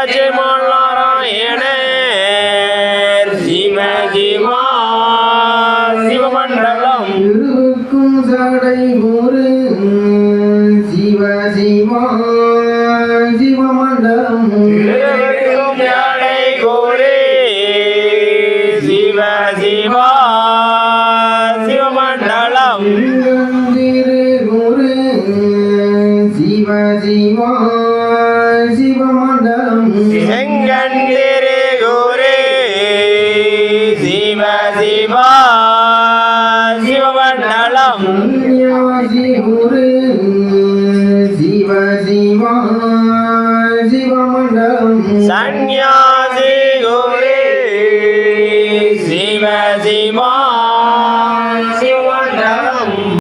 ஜெயமால் நாராயணர் சிவ சிவா சிவமண்டலம் திருவுக்கும் சடை ஒரு சிவ சிவா சிவமண்டலம் திருவுக்கும் சடை கோரே சிவ சிவா சிவமண்டலம் திரு குரு சிவ சிவா சிவமண்டலம் செங்கண்டிரு கோரே சிவ சிவா சிவமண்டலம் சன்னியாசி குரு சிவ சிவா சிவமண்டலம்